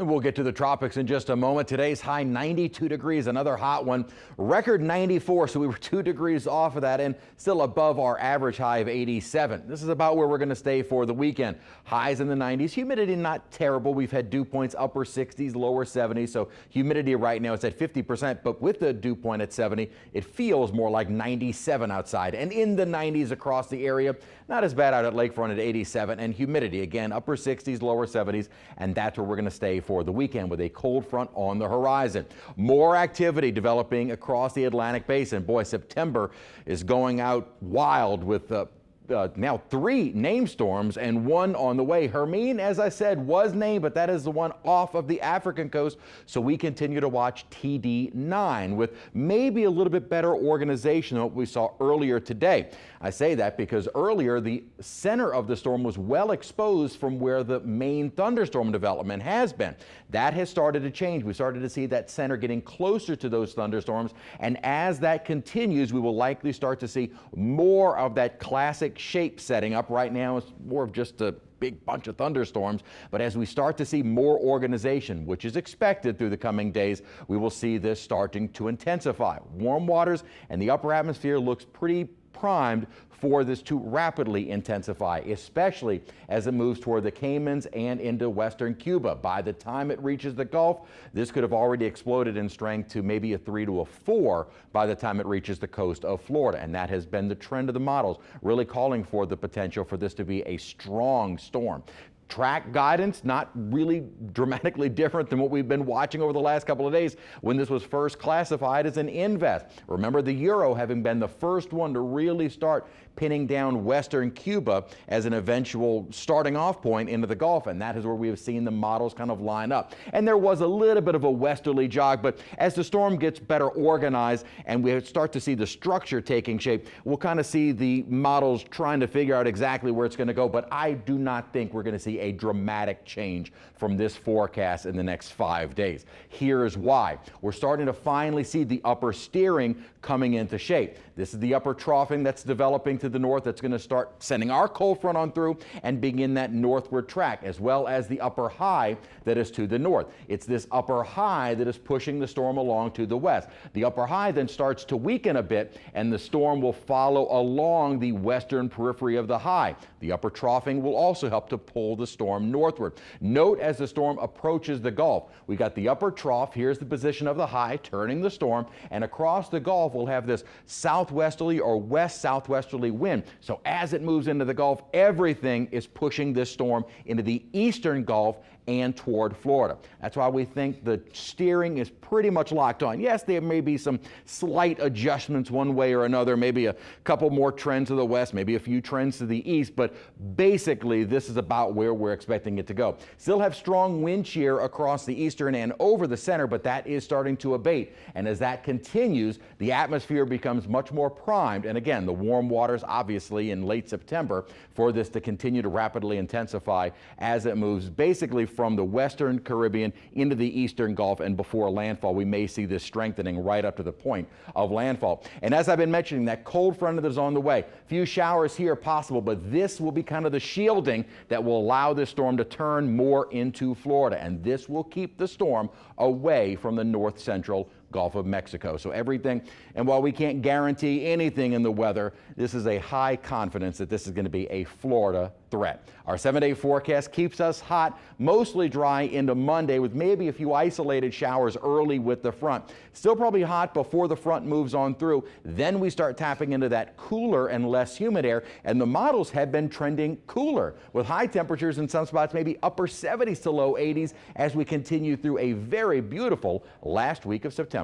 We'll get to the tropics in just a moment. Today's high 92 degrees, another hot one. Record 94, so we were 2 degrees off of that and still above our average high of 87. This is about where we're going to stay for the weekend. Highs in the 90s, humidity not terrible. We've had dew points upper 60s, lower 70s, so humidity right now is at 50%, but with the dew point at 70, it feels more like 97 outside and in the 90s across the area. Not as bad out at Lakefront at 87, and humidity again upper 60s, lower 70s, and that's where we're going to stay for the weekend with a cold front on the horizon. More activity developing across the Atlantic Basin. Boy, September is going out wild with now 3 named storms and 1 on the way. Hermine, as I said, was named, but that is the one off of the African coast. So we continue to watch TD9 with maybe a little bit better organization than what we saw earlier today. I say that because earlier the center of the storm was well exposed from where the main thunderstorm development has been. That has started to change. We started to see that center getting closer to those thunderstorms, and as that continues, we will likely start to see more of that classic shape setting up. Right now it's more of just a big bunch of thunderstorms, but as we start to see more organization, which is expected through the coming days, we will see this starting to intensify. Warm waters and the upper atmosphere looks pretty primed for this to rapidly intensify, especially as it moves toward the Caymans and into western Cuba. By the time it reaches the Gulf, this could have already exploded in strength to maybe a 3 to a 4 by the time it reaches the coast of Florida. And that has been the trend of the models, really calling for the potential for this to be a strong storm. Track guidance, not really dramatically different than what we've been watching over the last couple of days when this was first classified as an invest. Remember the Euro having been the first one to really start pinning down western Cuba as an eventual starting off point into the Gulf, and that is where we have seen the models kind of line up. And there was a little bit of a westerly jog, but as the storm gets better organized and we start to see the structure taking shape, we'll kind of see the models trying to figure out exactly where it's going to go, but I do not think we're going to see a dramatic change from this forecast in the next 5 days. Here is why. We're starting to finally see the upper steering coming into shape. This is the upper troughing that's developing to the north that's going to start sending our cold front on through and begin that northward track, as well as the upper high that is to the north. It's this upper high that is pushing the storm along to the west. The upper high then starts to weaken a bit, and the storm will follow along the western periphery of the high. The upper troughing will also help to pull the storm northward. Note as the storm approaches the Gulf, we got the upper trough. Here's the position of the high turning the storm, and across the Gulf we'll have this southwesterly or west southwesterly wind. So as it moves into the Gulf, everything is pushing this storm into the eastern Gulf and toward Florida. That's why we think the steering is pretty much locked on. Yes, there may be some slight adjustments one way or another, maybe a couple more trends to the west, maybe a few trends to the east, but basically this is about where we're expecting it to go. Still have strong wind shear across the eastern and over the center, but that is starting to abate. And as that continues, the atmosphere becomes much more primed. And again, the warm waters obviously in late September for this to continue to rapidly intensify as it moves basically from the western Caribbean into the eastern Gulf, and before landfall we may see this strengthening right up to the point of landfall. And as I've been mentioning, that cold front that is on the way, few showers here possible, but this will be kind of the shielding that will allow this storm to turn more into Florida, and this will keep the storm away from the north central Gulf of Mexico. So everything, and while we can't guarantee anything in the weather, this is a high confidence that this is going to be a Florida threat. Our 7-day forecast keeps us hot, mostly dry into Monday with maybe a few isolated showers early with the front. Still probably hot before the front moves on through. Then we start tapping into that cooler and less humid air, and the models have been trending cooler with high temperatures in some spots, maybe upper 70s to low 80s as we continue through a very beautiful last week of September.